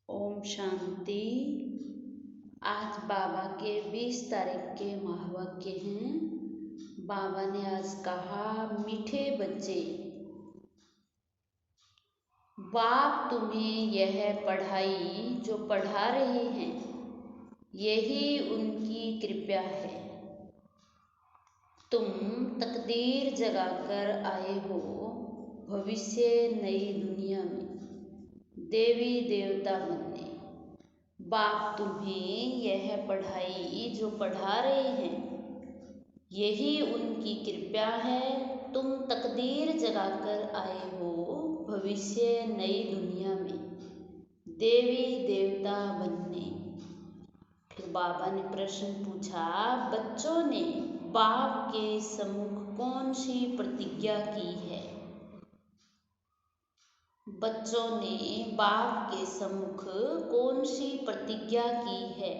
ओम शांति। आज बाबा के 20 तारीख के महावाक्य हैं। बाबा ने आज कहा, मीठे बच्चे, बाप तुम्हें यह पढ़ाई जो पढ़ा रहे हैं, यही उनकी कृपा है। तुम तकदीर जगाकर आए हो भविष्य नई दुनिया में देवी देवता बनने। बाप तुम्हें यह पढ़ाई जो पढ़ा रहे हैं, यही उनकी कृपा है। तुम तकदीर जगाकर आए हो भविष्य नई दुनिया में देवी देवता बनने। फिर बाबा ने प्रश्न पूछा, बच्चों ने बाप के सम्मुख कौन सी प्रतिज्ञा की है? बच्चों ने बाप के सम्मुख कौन सी प्रतिज्ञा की है?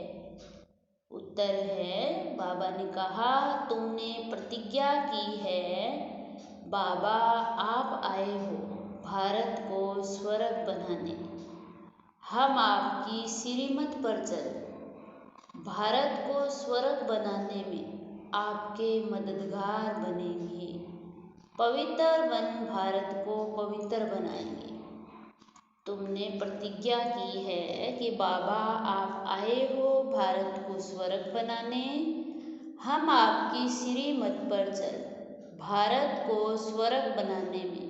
उत्तर है, बाबा ने कहा, तुमने प्रतिज्ञा की है, बाबा आप आए हो भारत को स्वर्ग बनाने। हम आपकी श्रीमत पर चल भारत को स्वर्ग बनाने में आपके मददगार बनेंगे। पवित्र बन भारत को पवित्र बनाएंगे। तुमने प्रतिज्ञा की है कि बाबा आप आए हो भारत को स्वर्ग बनाने। हम आपकी श्रीमत पर चल भारत को स्वर्ग बनाने में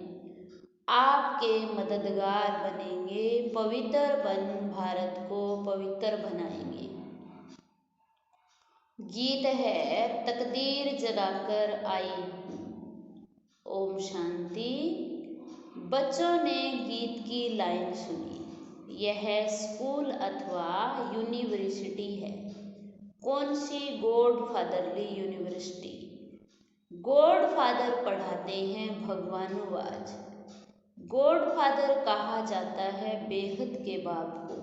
आपके मददगार बनेंगे। पवित्र बन भारत को पवित्र बनाएंगे। गीत है, तकदीर जगाकर आई हूँ। ओम शांति। बच्चों ने गीत की लाइन सुनी। यह स्कूल अथवा यूनिवर्सिटी है। कौन सी? God fatherly university. God father पढ़ाते हैं भगवानुवाद। गॉड फादर कहा जाता है बेहद के बाप को।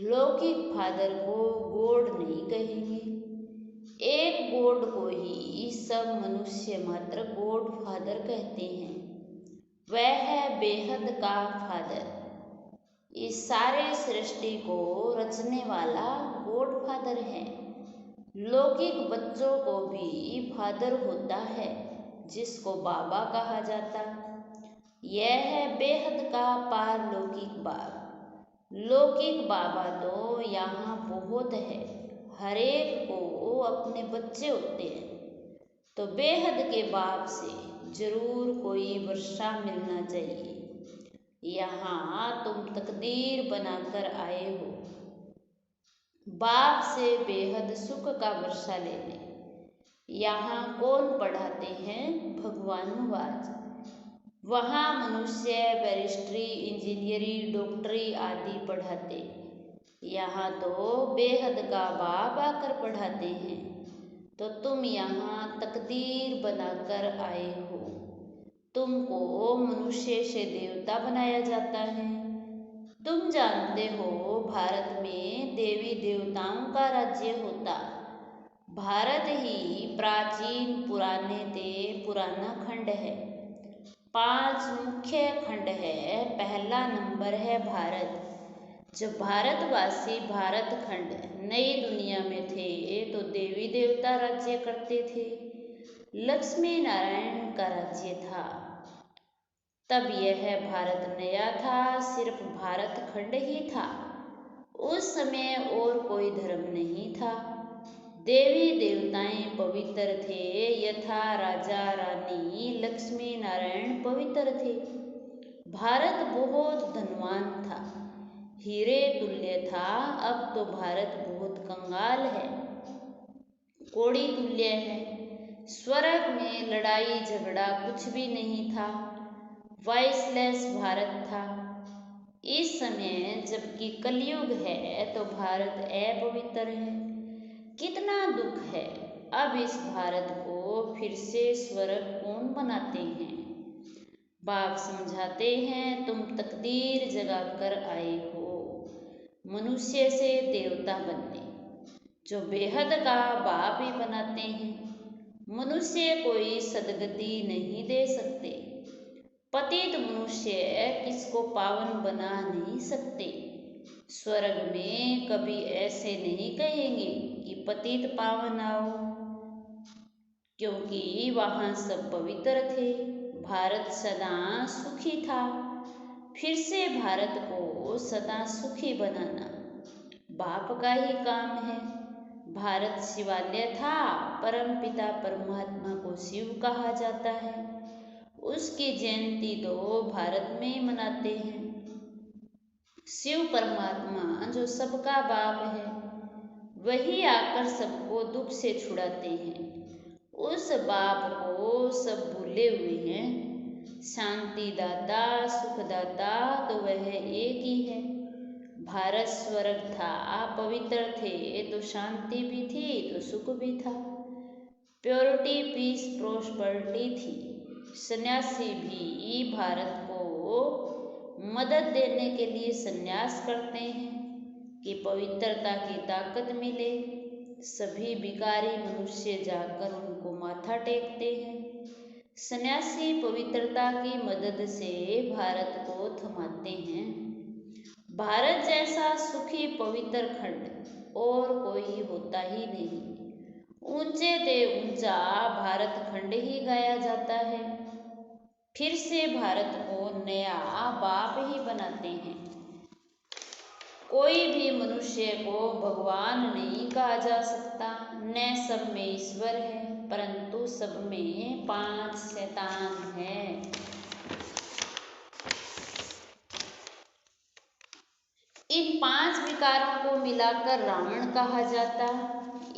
लौकिक फादर को गॉड नहीं कहेंगे। एक गॉड को ही सब मनुष्य मात्र गॉड फादर कहते हैं। वह है बेहद का फादर। इस सारे सृष्टि को रचने वाला गॉड फादर है। लौकिक बच्चों को भी फादर होता है जिसको बाबा कहा जाता। यह है बेहद का पारलौकिक बाप। लौकिक बाबा तो यहाँ बहुत है, हर एक को अपने बच्चे होते हैं। तो बेहद के बाप से जरूर कोई वर्षा मिलना चाहिए। यहाँ तुम तकदीर बनाकर आए हो बाप से बेहद सुख का वर्षा लेने। यहाँ कौन पढ़ाते हैं? भगवानुवाद। वहाँ मनुष्य बैरिस्ट्री, इंजीनियरिंग, डॉक्टरी आदि पढ़ाते। यहाँ तो बेहद का बाप आकर पढ़ाते हैं। तो तुम यहाँ तकदीर बनाकर आए हो। तुमको मनुष्य से देवता बनाया जाता है। तुम जानते हो भारत में देवी देवताओं का राज्य होता। भारत ही प्राचीन पुराना खंड है। 5 मुख्य खंड है। पहला नंबर है भारत। जब भारतवासी भारत खंड नई दुनिया में थे तो देवी देवता राज्य करते थे। लक्ष्मी नारायण का राज्य था। तब यह भारत नया था, सिर्फ भारत खंड ही था। उस समय और कोई धर्म नहीं था। देवी देवताएं पवित्र थे, यथा राजा रानी लक्ष्मी नारायण पवित्र थे। भारत बहुत धनवान था, हीरे तुल्य था। अब तो भारत बहुत कंगाल है, कोड़ी तुल्य है। स्वर्ग में लड़ाई झगड़ा कुछ भी नहीं था, वॉइसलेस भारत था। इस समय जबकि कलयुग है तो भारत अपवित्र है। कितना दुख है। अब इस भारत को फिर से स्वर्ग कौन बनाते हैं? बाप समझाते हैं, तुम तकदीर जगाकर आए हो मनुष्य से देवता बनने। जो बेहद का बाप ही बनाते हैं। मनुष्य कोई सदगति नहीं दे सकते। पतित मनुष्य किसको पावन बना नहीं सकते। स्वर्ग में कभी ऐसे नहीं कहेंगे कि पतित पावन आओ, क्योंकि वहाँ सब पवित्र थे। भारत सदा सुखी था। फिर से भारत को सदा सुखी बनाना बाप का ही काम है। भारत शिवालय था। परम पिता परमात्मा को शिव कहा जाता है। उसकी जयंती तो भारत में ही मनाते हैं। शिव परमात्मा जो सबका बाप है, वही आकर सबको दुख से छुड़ाते हैं। उस बाप को सब भूले हुए हैं। शांति दाता सुख दाता तो वह एक ही है। भारत स्वर्ग था, पवित्र थे तो शांति भी थी तो सुख भी था। प्योरिटी पीस प्रोस्पेरिटी थी। सन्यासी भी भारत को मदद देने के लिए संन्यास करते हैं कि पवित्रता की ताकत मिले। सभी भिखारी मनुष्य जाकर उनको माथा टेकते हैं। सन्यासी पवित्रता की मदद से भारत को थमाते हैं। भारत जैसा सुखी पवित्र खंड और कोई होता ही नहीं। ऊंचे ते ऊंचा भारत खंड ही गाया जाता है। फिर से भारत को नया बाप ही बनाते हैं। कोई भी मनुष्य को भगवान नहीं कहा जा सकता। न सब में ईश्वर है, परंतु सब में 5 शैतान है। इन 5 विकारों को मिलाकर रावण कहा जाता।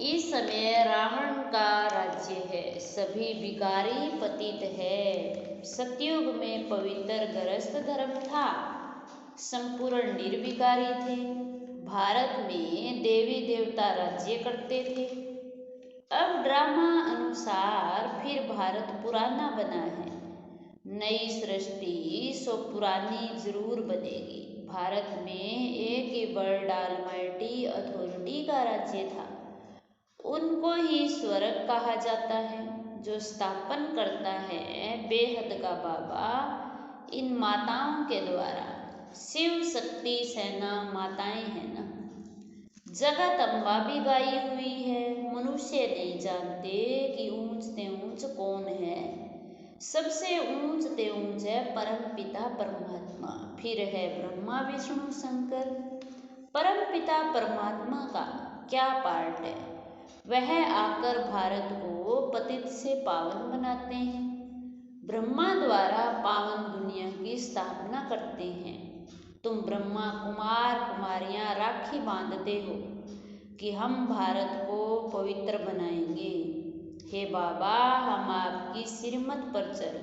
इस समय रावण का राज्य है। सभी विकारी पतित है। सतयुग में पवित्र गृहस्थ धर्म था। संपूर्ण निर्विकारी थे। भारत में देवी देवता राज्य करते थे। अब ड्रामा अनुसार फिर भारत पुराना बना है। नई सृष्टि सो पुरानी जरूर बनेगी। भारत में एक ही वर्ल्ड ऑलमाइटी अथॉरिटी का राज्य था। उनको ही स्वर्ग कहा जाता है। जो स्थापन करता है बेहद का बाबा इन माताओं के द्वारा। शिव शक्ति सेना माताएं हैं ना। जगत अम्बा भी गाई हुई है। मनुष्य नहीं जानते कि ऊंच ते ऊंच कौन है। सबसे ऊंच ते ऊंच है परम पिता परमात्मा। फिर है ब्रह्मा विष्णु शंकर। परम पिता परमात्मा का क्या पार्ट है? वह आकर भारत को पतित से पावन बनाते हैं। ब्रह्मा द्वारा पावन दुनिया की स्थापना करते हैं। तुम ब्रह्मा कुमार कुमारियां राखी बांधते हो कि हम भारत को पवित्र बनाएंगे। हे बाबा, हम आपकी श्रीमत पर चल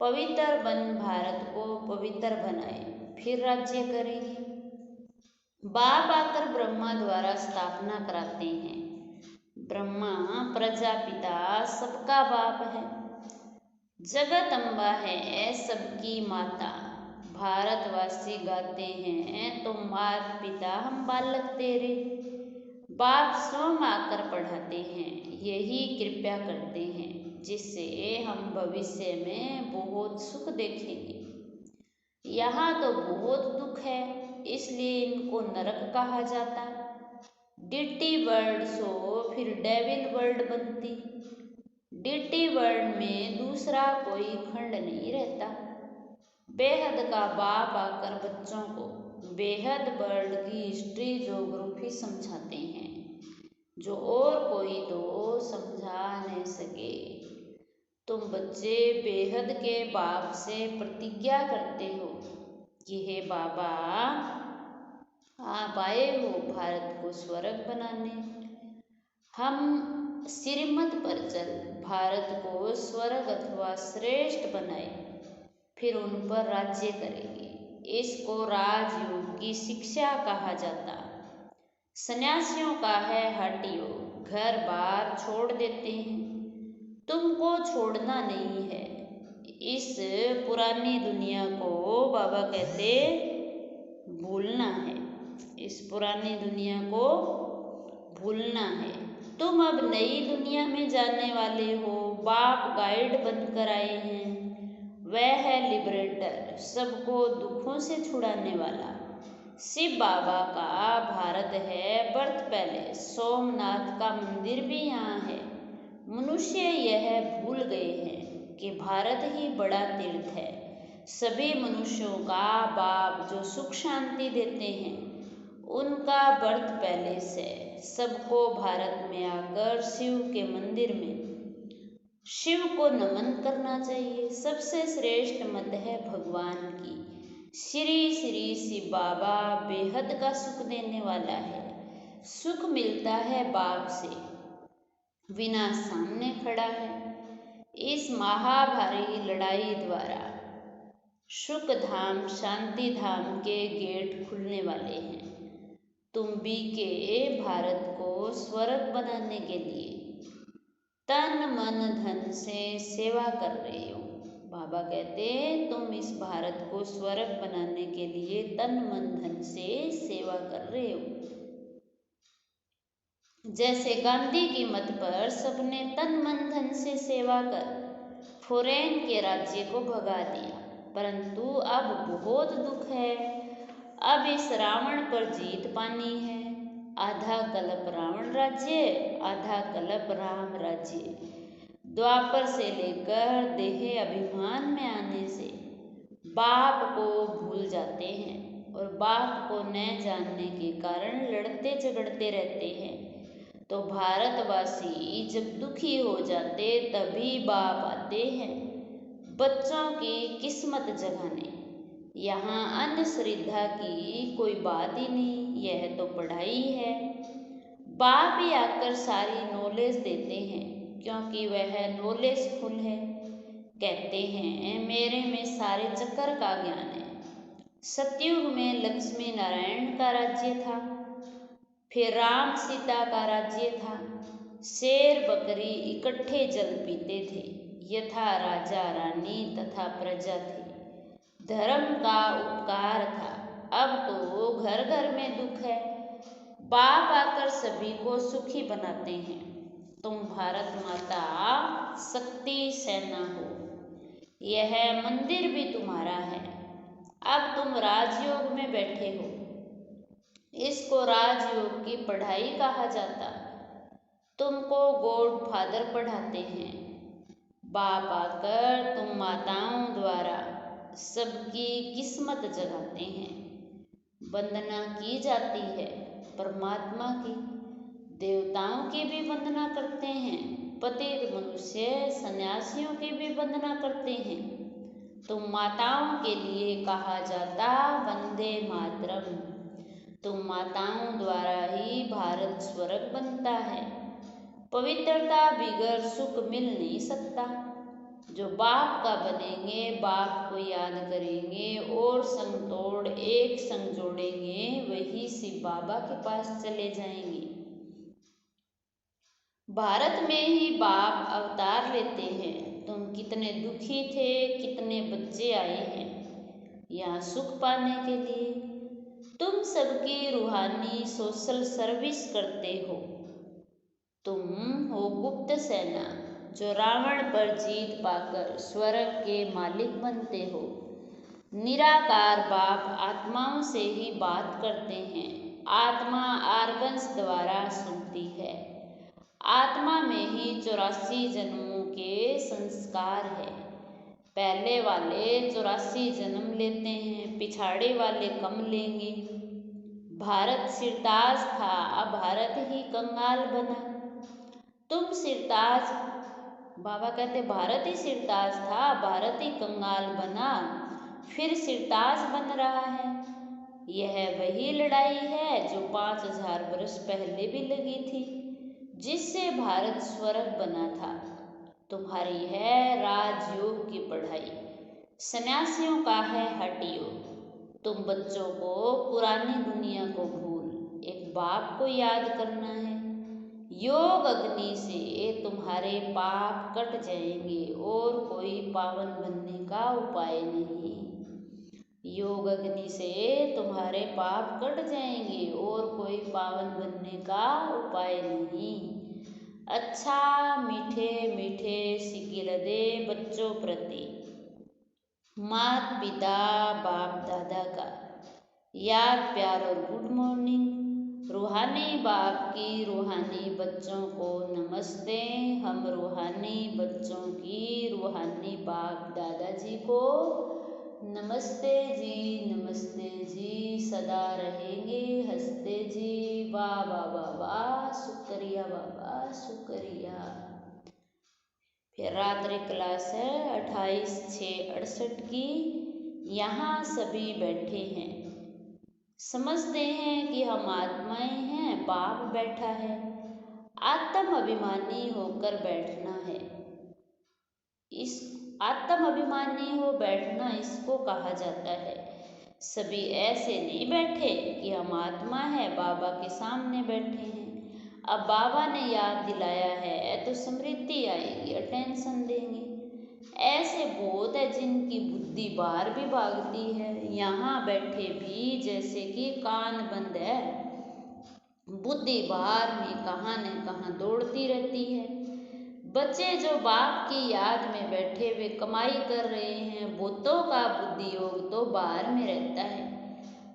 पवित्र बन भारत को पवित्र बनाए, फिर राज्य करेंगे। बाप आकर ब्रह्मा द्वारा स्थापना कराते हैं। ब्रह्मा प्रजापिता सबका बाप है। जगत अम्बा है सबकी माता। भारतवासी गाते हैं तो मात पिता हम बालक तेरे। बाप स्वयं आकर पढ़ाते हैं। यही कृपया करते हैं जिससे हम भविष्य में बहुत सुख देखेंगे। यहाँ तो बहुत दुख है, इसलिए इनको नरक कहा जाता। डिटी वर्ल्ड सो फिर डेविल वर्ल्ड बनती। डिटी वर्ल्ड में दूसरा कोई खंड नहीं रहता। बेहद का बाप आकर बच्चों को बेहद वर्ल्ड की हिस्ट्री ज्योग्राफी समझाते हैं, जो और कोई तो समझा नहीं सके। तुम बच्चे बेहद के बाप से प्रतिज्ञा करते हो कि हे बाबा, आप आए हो भारत को स्वर्ग बनाने। हम श्रीमत पर चल भारत को स्वर्ग अथवा श्रेष्ठ बनाए, फिर उन पर राज्य करेंगे। इसको राजयोग की शिक्षा कहा जाता। सन्यासियों का है हठ योग। घर बार छोड़ देते हैं। तुमको छोड़ना नहीं है। इस पुरानी दुनिया को बाबा कहते भूलना है। इस पुरानी दुनिया को भूलना है। तुम अब नई दुनिया में जाने वाले हो। बाप गाइड बनकर आए हैं। वह है लिबरेटर, सबको दुखों से छुड़ाने वाला। शिव बाबा का भारत है बर्थ पैलेस, सोमनाथ का मंदिर भी यहाँ है। मनुष्य यह भूल गए हैं कि भारत ही बड़ा तीर्थ है। सभी मनुष्यों का बाप जो सुख शांति देते हैं उनका बर्थ पैलेस है। सबको भारत में आकर शिव के मंदिर में शिव को नमन करना चाहिए। सबसे श्रेष्ठ मत है भगवान की। श्री श्री शिव बाबा बेहद का सुख देने वाला है। सुख मिलता है बाप से, विनाश सामने खड़ा है। इस महाभारी लड़ाई द्वारा सुख धाम शांति धाम के गेट खुलने वाले हैं। तुम भी के भारत को स्वर्ग बनाने के लिए तन मन धन से सेवा कर रहे हो। बाबा कहते तुम इस भारत को स्वर्ग बनाने के लिए तन मन धन से सेवा कर रहे हो। जैसे गांधी की मत पर सबने तन मन धन से सेवा कर फॉरेन के राज्य को भगा दिया, परंतु अब बहुत दुख है। अब इस रावण पर जीत पानी है। आधा कल्प रावण राज्य, आधा कल्प राम राज्य। द्वापर से लेकर देह अभिमान में आने से बाप को भूल जाते हैं और बाप को न जानने के कारण लड़ते झगड़ते रहते हैं। तो भारतवासी जब दुखी हो जाते तभी बाप आते हैं बच्चों की किस्मत जगाने। यहाँ अंधश्रद्धा की कोई बात ही नहीं, यह तो पढ़ाई है। बाप ही आकर सारी नॉलेज देते हैं क्योंकि वह नॉलेजफुल है। कहते हैं मेरे में सारे चक्कर का ज्ञान है। सतयुग में लक्ष्मी नारायण का राज्य था, फिर राम सीता का राज्य था। शेर बकरी इकट्ठे जल पीते थे, यथा राजा रानी तथा प्रजा थी। धर्म का उपकार था। अब तो घर घर में दुख है। बाप आकर सभी को सुखी बनाते हैं। तुम भारत माता शक्ति सेना हो। यह मंदिर भी तुम्हारा है। अब तुम राजयोग में बैठे हो। इसको राजयोग की पढ़ाई कहा जाता। तुमको गॉड फादर पढ़ाते हैं। बाप आकर तुम माताओं द्वारा सबकी किस्मत जगाते हैं। वंदना की जाती है परमात्मा की, देवताओं की भी वंदना करते हैं, पतित मनुष्य सन्यासियों की भी वंदना करते हैं। तुम माताओं के लिए कहा जाता वंदे मातरम। तुम माताओं द्वारा ही भारत स्वर्ग बनता है। पवित्रता बिगर सुख मिल नहीं सकता। जो बाप का बनेंगे, बाप को याद करेंगे और संग तोड़ एक संग जोड़ेंगे, वही शिव बाबा के पास चले जाएंगे। भारत में ही बाप अवतार लेते हैं। तुम कितने दुखी थे, कितने बच्चे आए हैं यहाँ सुख पाने के लिए। तुम सबकी रूहानी सोशल सर्विस करते हो। तुम हो गुप्त सेना जो रावण पर जीत पाकर स्वर्ग के मालिक बनते हो। निराकार बाप आत्माओं से ही बात करते हैं। आत्मा आर्गन्स द्वारा सुनती है। आत्मा में ही 84 जन्मों के संस्कार है। पहले वाले 84 जन्म लेते हैं, पिछाड़े वाले कम लेंगे। भारत सिरताज था, अब भारत ही कंगाल बना। तुम सिरताज, बाबा कहते भारत ही सिरताज था, भारत ही कंगाल बना, फिर सिरताज बन रहा है। यह वही लड़ाई है जो 5000 वर्ष पहले भी लगी थी, जिससे भारत स्वर्ग बना था। तुम्हारी है राजयोग की पढ़ाई, सन्यासियों का है हठ योग। तुम बच्चों को पुरानी दुनिया को भूल एक बाप को याद करना है। योग अग्नि से तुम्हारे पाप कट जाएंगे और कोई पावन बनने का उपाय नहीं। योग अग्नि से तुम्हारे पाप कट जाएंगे और कोई पावन बनने का उपाय नहीं। अच्छा मीठे मीठे सिकिल दे बच्चों प्रति मात पिता बाप दादा का। यार प्यार और गुड मॉर्निंग। रूहानी बाप की रूहानी बच्चों को नमस्ते। हम रूहानी बच्चों की रूहानी बाप दादाजी को नमस्ते जी, नमस्ते जी। सदा रहेंगे हंसते जी। वाह वाह वाह वाह, शुक्रिया बाबा शुक्रिया। फिर रात्रि क्लास है 28/6/68 की। यहाँ सभी बैठे हैं, समझते हैं कि हम आत्माएं हैं। बाप बैठा है, आत्म अभिमानी होकर बैठना है। इस आत्म अभिमानी हो बैठना इसको कहा जाता है। सभी ऐसे नहीं बैठे कि हम आत्मा है बाबा के सामने बैठे हैं। अब बाबा ने याद दिलाया है तो समृद्धि आएगी, अटेंशन देंगे। ऐसे बहुत है जिनकी बुद्धि बाहर भी भागती है, यहाँ बैठे भी जैसे कि कान बंद है। बुद्धि बाहर में कहाँ न कहाँ दौड़ती रहती है। बच्चे जो बाप की याद में बैठे हुए कमाई कर रहे हैं, भूतों का बुद्धि योग तो बाहर में रहता है।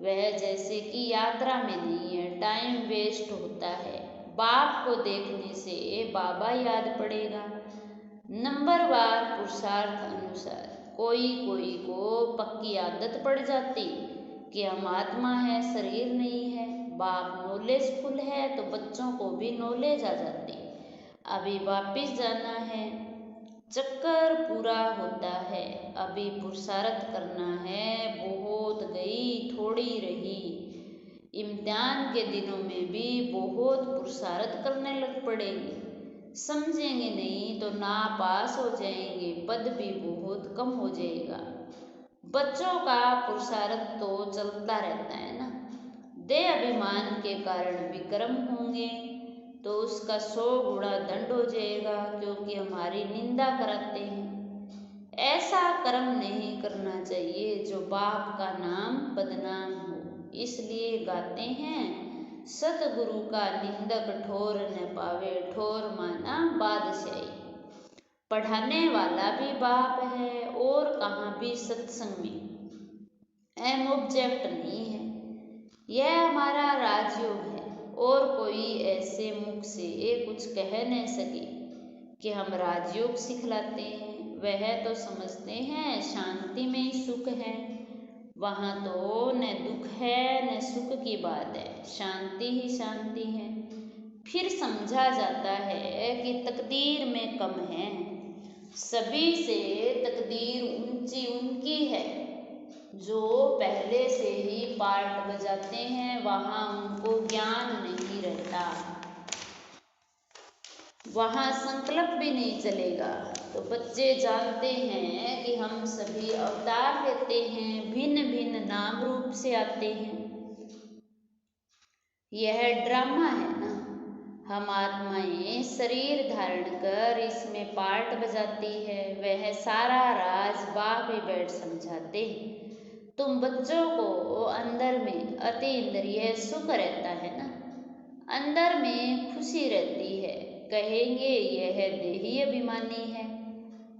वह जैसे कि यात्रा में नहीं है, टाइम वेस्ट होता है। बाप को देखने से बाबा याद पड़ेगा। नंबरवार पुरुषार्थ अनुसार कोई कोई को पक्की आदत पड़ जाती कि हम आत्मा है, शरीर नहीं है। बाप नॉलेजफुल है तो बच्चों को भी नॉलेज आ जाती। अभी वापिस जाना है, चक्कर पूरा होता है। अभी पुरुषार्थ करना है, बहुत गई थोड़ी रही। इम्तिहान के दिनों में भी बहुत पुरुषार्थ करने लग पड़ेगी। समझेंगे नहीं तो ना पास हो जाएंगे, पद भी बहुत कम हो जाएगा। बच्चों का पुरुषार्थ तो चलता रहता है ना। देह अभिमान के कारण विक्रम होंगे तो उसका 100 गुना दंड हो जाएगा, क्योंकि हमारी निंदा कराते हैं। ऐसा कर्म नहीं करना चाहिए जो बाप का नाम बदनाम हो। इसलिए गाते हैं, सतगुरु का निंदक ठोर न पावे, ठोर माना बादशाही। पढ़ाने वाला भी बाप है और कहाँ भी सत्संग में एम ऑब्जेक्ट नहीं है। यह हमारा राजयोग है और कोई ऐसे मुख से कुछ कह नहीं सके कि हम राजयोग सिखलाते हैं। वह तो समझते हैं शांति में ही सुख है। वहाँ तो न दुख है न सुख की बात है, शांति ही शांति है। फिर समझा जाता है कि तकदीर में कम है, सभी से तकदीर ऊंची उनकी है। जो पहले से ही पार्ट बजाते हैं वहाँ उनको ज्ञान नहीं रहता, वहाँ संकल्प भी नहीं चलेगा। तो बच्चे जानते हैं कि हम सभी अवतार लेते हैं, भिन्न भिन्न नाम रूप से आते हैं। यह ड्रामा है ना। हम आत्माएं शरीर धारण कर इसमें पार्ट बजाती है। वह सारा राज बाप ही बैठ समझाते हैं। तुम बच्चों को अंदर में अति इंद्रिय सुख रहता है ना, अंदर में खुशी रहती है। कहेंगे यह देही अभिमानी है।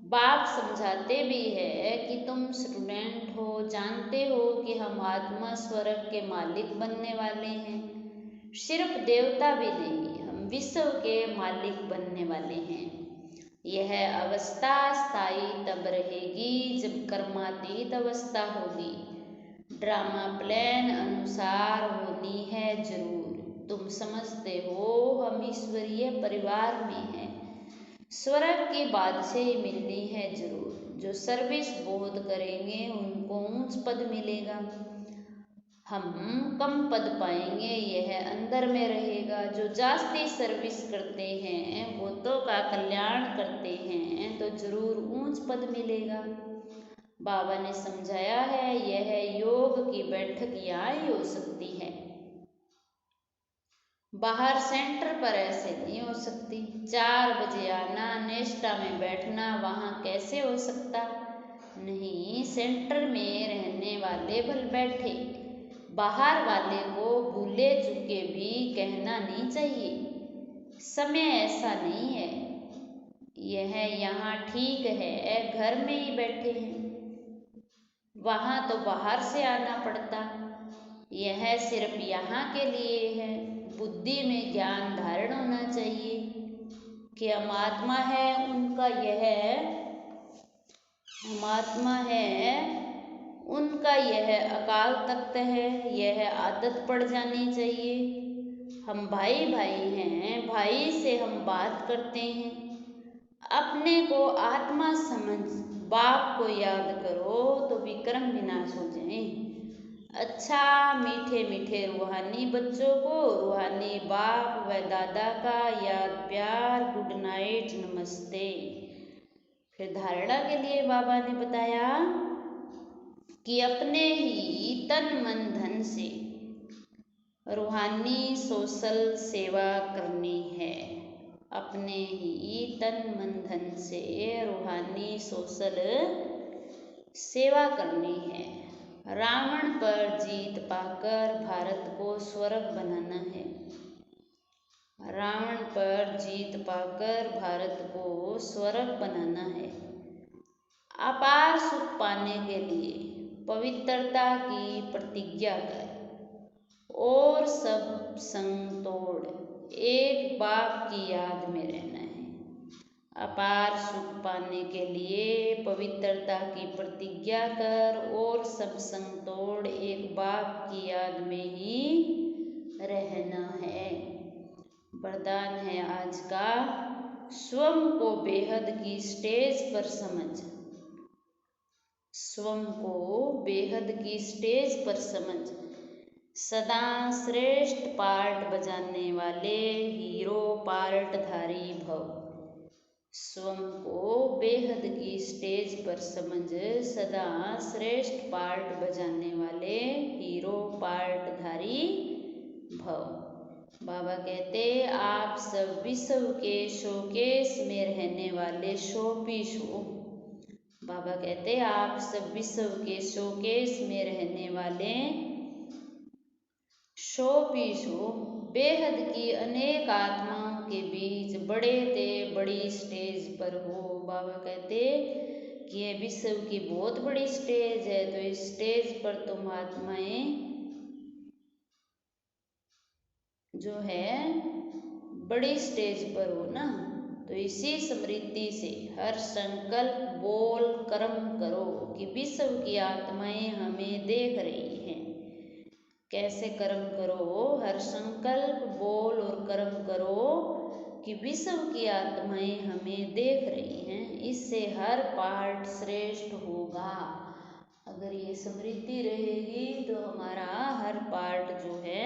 बाप समझाते भी है कि तुम स्टूडेंट हो, जानते हो कि हम आत्मा स्वर्ग के मालिक बनने वाले हैं। सिर्फ देवता भी नहीं, हम विश्व के मालिक बनने वाले हैं। यह अवस्था स्थायी तब रहेगी जब कर्मातीत अवस्था होगी। ड्रामा प्लान अनुसार होनी है जरूर। तुम समझते हो हम ईश्वरीय परिवार में हैं। स्वर्ग की बादशाही मिलनी है जरूर। जो सर्विस बहुत करेंगे उनको ऊंच पद मिलेगा, हम कम पद पाएंगे, यह अंदर में रहेगा। जो जास्ती सर्विस करते हैं, भूतों का कल्याण करते हैं तो जरूर ऊंच पद मिलेगा। बाबा ने समझाया है यह योग की बैठक यहाँ ही हो सकती है, बाहर सेंटर पर ऐसे नहीं हो सकती। 4 बजे आना, नेस्टा में बैठना, वहाँ कैसे हो सकता? नहीं, सेंटर में रहने वाले भल बैठे, बाहर वाले को भूले चुके भी कहना नहीं चाहिए। समय ऐसा नहीं है, यह यहाँ ठीक है, घर में ही बैठे हैं। वहाँ तो बाहर से आना पड़ता। यह सिर्फ यहाँ के लिए है। बुद्धि में ज्ञान धारण होना चाहिए कि हम आत्मा है, उनका यह हम आत्मा है, उनका यह अकाल तख्त है, यह आदत पड़ जानी चाहिए। हम भाई भाई हैं, भाई से हम बात करते हैं। अपने को आत्मा समझ बाप को याद करो तो विक्रम विनाश हो जाए। अच्छा, मीठे मीठे रूहानी बच्चों को रूहानी बाप व दादा का याद प्यार, गुड नाइट, नमस्ते। फिर धारणा के लिए बाबा ने बताया कि अपने ही तन मन धन से रूहानी सोशल सेवा करनी है। अपने ही तन मन धन से रूहानी सोशल सेवा करनी है। रावण पर जीत पाकर भारत को स्वर्ग बनाना है। रावण पर जीत पाकर भारत को स्वर्ग बनाना है। अपार सुख पाने के लिए पवित्रता की प्रतिज्ञा कर और सब संग तोड़ एक बाप की याद में रहना है। अपार सुख पाने के लिए पवित्रता की प्रतिज्ञा कर और सब संग तोड़ एक बाप की याद में ही रहना है। वरदान है आज का, स्वयं को बेहद की स्टेज पर समझ। स्वयं को बेहद की स्टेज पर समझ। सदा श्रेष्ठ पार्ट बजाने वाले हीरो पार्टधारी भव। स्वयं को बेहद की स्टेज पर समझ, सदा श्रेष्ठ पार्ट बजाने वाले हीरो पार्टधारी भव। बाबा कहते, आप सब विश्व के शोकेस में रहने वाले शो पीस हो। बाबा कहते, आप सब विश्व के शोकेस में रहने वाले शो पीस हो। बेहद की अनेक आत्माओं के बीच बड़े थे, बड़ी स्टेज पर हो। बाबा कहते कि ये विश्व की बहुत बड़ी स्टेज है, तो इस स्टेज पर तुम आत्माएं जो है बड़ी स्टेज पर हो ना। तो इसी स्मृति से हर संकल्प बोल कर्म करो कि विश्व की आत्माएं हमें देख रही हैं। कैसे कर्म करो? हर संकल्प बोल और कर्म करो कि विश्व की आत्माएं हमें देख रही हैं। इससे हर पार्ट श्रेष्ठ होगा। अगर ये स्मृति रहेगी तो हमारा हर पार्ट जो है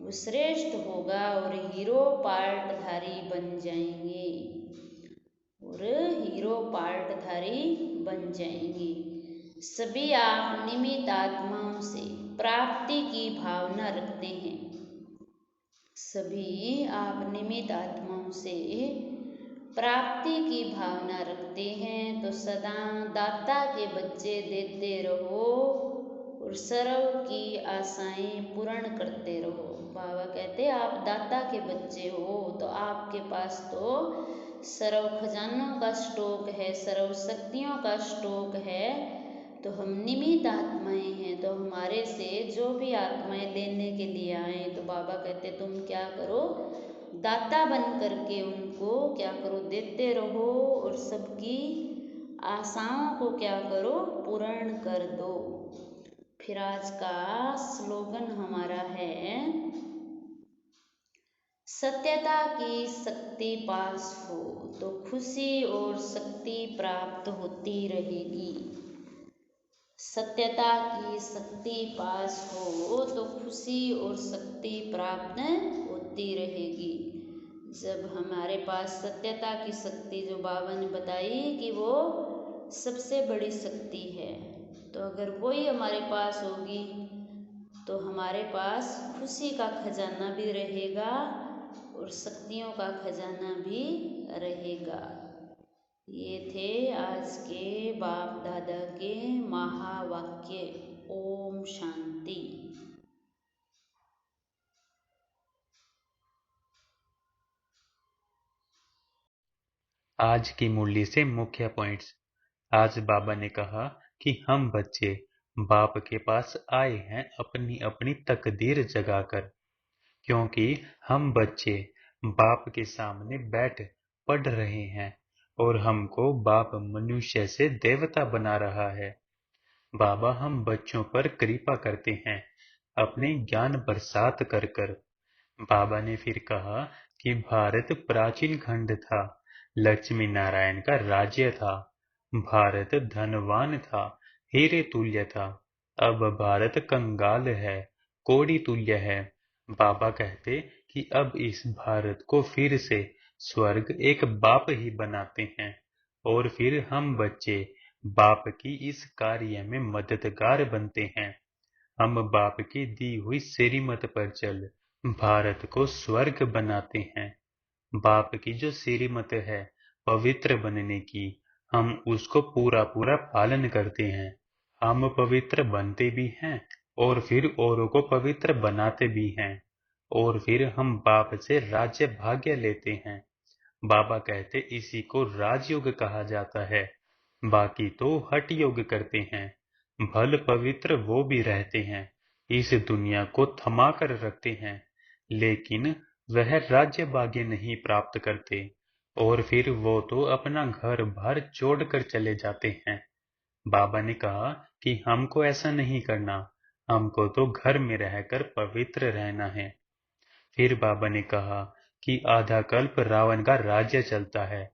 वो श्रेष्ठ होगा और हीरो पार्टधारी बन जाएंगे। और हीरो पार्टधारी बन जाएंगे। सभी आप निमित्त आत्माओं से प्राप्ति की भावना रखते हैं। सभी आप निमित्त आत्माओं से प्राप्ति की भावना रखते हैं, तो सदा दाता के बच्चे देते रहो और सर्व की आशाएं पूर्ण करते रहो। बाबा कहते, आप दाता के बच्चे हो तो आपके पास तो सर्व खजानों का स्टॉक है, सर्व शक्तियों का स्टॉक है। तो हम निमित्त आत्माएं हैं, तो हमारे से जो भी आत्माएं लेने के लिए आए, तो बाबा कहते तुम क्या करो, दाता बन करके उनको क्या करो, देते रहो और सबकी आशाओं को क्या करो, पूर्ण कर दो। फिर आज का स्लोगन हमारा है, सत्यता की शक्ति पास हो तो खुशी और शक्ति प्राप्त होती रहेगी। सत्यता की शक्ति पास हो तो खुशी और शक्ति प्राप्त होती रहेगी। जब हमारे पास सत्यता की शक्ति, जो बाबा ने बताई कि वो सबसे बड़ी शक्ति है, तो अगर वही हमारे पास होगी तो हमारे पास खुशी का खजाना भी रहेगा और शक्तियों का खजाना भी रहेगा। ये थे आज के बाप दादा के महावाक्य। ओम शांति। आज की मुरली से मुख्य पॉइंट्स। आज बाबा ने कहा कि हम बच्चे बाप के पास आए हैं अपनी अपनी तकदीर जगाकर, क्योंकि हम बच्चे बाप के सामने बैठ पढ़ रहे हैं और हमको बाप मनुष्य से देवता बना रहा है। बाबा हम बच्चों पर कृपा करते हैं अपने ज्ञान बरसात कर कर। बाबा ने फिर कहा कि भारत प्राचीन खंड था, लक्ष्मी नारायण का राज्य था। भारत धनवान था, हीरे तुल्य था। अब भारत कंगाल है, कोड़ी तुल्य है। बाबा कहते कि अब इस भारत को फिर से स्वर्ग एक बाप ही बनाते हैं और फिर हम बच्चे बाप की इस कार्य में मददगार बनते हैं। हम बाप की दी हुई श्रीमत पर चल भारत को स्वर्ग बनाते हैं। बाप की जो श्रीमत है पवित्र बनने की, हम उसको पूरा पूरा पालन करते हैं। हम पवित्र बनते भी हैं और फिर औरों को पवित्र बनाते भी हैं और फिर हम बाप से राज्य भाग्य लेते हैं। बाबा कहते इसी को राजयोग कहा जाता है। बाकी तो हठ योग करते हैं। भल पवित्र वो भी रहते हैं, इस दुनिया को थमा कर रखते हैं, लेकिन वह राज्य भाग्य नहीं प्राप्त करते और फिर वो तो अपना घर बार छोड़कर चले जाते हैं। बाबा ने कहा कि हमको ऐसा नहीं करना, हमको तो घर में रहकर पवित्र रहना है। फिर बाबा ने कहा कि आधा कल्प रावण का राज्य चलता है।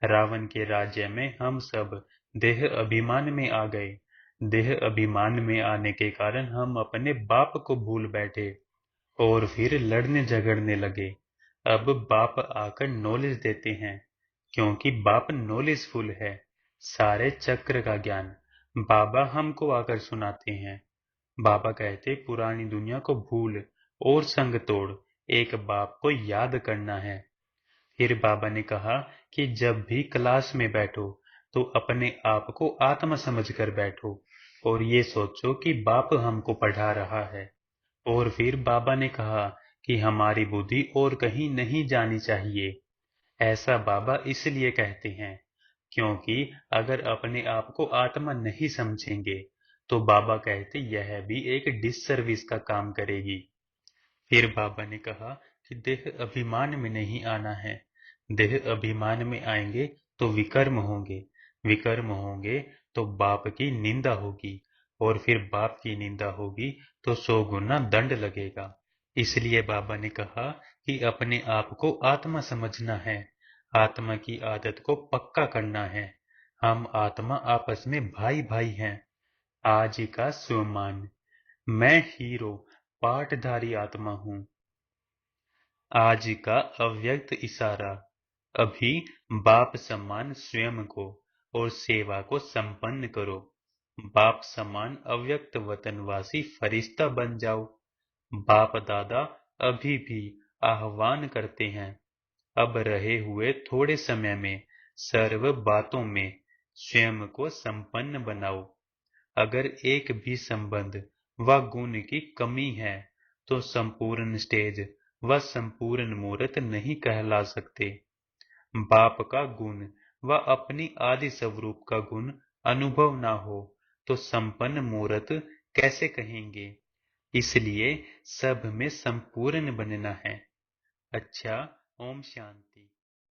रावण के राज्य में हम सब देह अभिमान में आ गए। देह अभिमान में आने के कारण हम अपने बाप को भूल बैठे और फिर लड़ने झगड़ने लगे। अब बाप आकर नॉलेज देते हैं, क्योंकि बाप नॉलेजफुल है। सारे चक्र का ज्ञान बाबा हमको आकर सुनाते हैं। बाबा कहते पुरानी दुनिया को भूल और संग तोड़, एक बाप को याद करना है। फिर बाबा ने कहा कि जब भी क्लास में बैठो तो अपने आप को आत्मा समझकर बैठो और ये सोचो कि बाप हमको पढ़ा रहा है। और फिर बाबा ने कहा कि हमारी बुद्धि और कहीं नहीं जानी चाहिए। ऐसा बाबा इसलिए कहते हैं क्योंकि अगर अपने आप को आत्मा नहीं समझेंगे तो बाबा कहते यह भी एक डिससर्विस का काम करेगी। फिर बाबा ने कहा कि देह अभिमान में नहीं आना है। देह अभिमान में आएंगे तो विकर्म होंगे, विकर्म होंगे तो बाप की निंदा होगी और फिर बाप की निंदा होगी तो 100 गुना दंड लगेगा। इसलिए बाबा ने कहा कि अपने आप को आत्मा समझना है, आत्मा की आदत को पक्का करना है। हम आत्मा आपस में भाई भाई हैं। आज का स्वमान, मैं हीरो पाठधारी आत्मा हूँ। आज का अव्यक्त इशारा, अभी बाप समान स्वयं को और सेवा को संपन्न करो। बाप समान अव्यक्त वतनवासी फरिश्ता बन जाओ। बाप दादा अभी भी आह्वान करते हैं। अब रहे हुए थोड़े समय में सर्व बातों में स्वयं को संपन्न बनाओ। अगर एक भी संबंध व गुण की कमी है तो संपूर्ण स्टेज व संपूर्ण मूर्त नहीं कहला सकते। बाप का गुण व अपनी आदि स्वरूप का गुण अनुभव न हो तो संपन्न मूर्त कैसे कहेंगे। इसलिए सब में संपूर्ण बनना है। अच्छा, ओम शांति।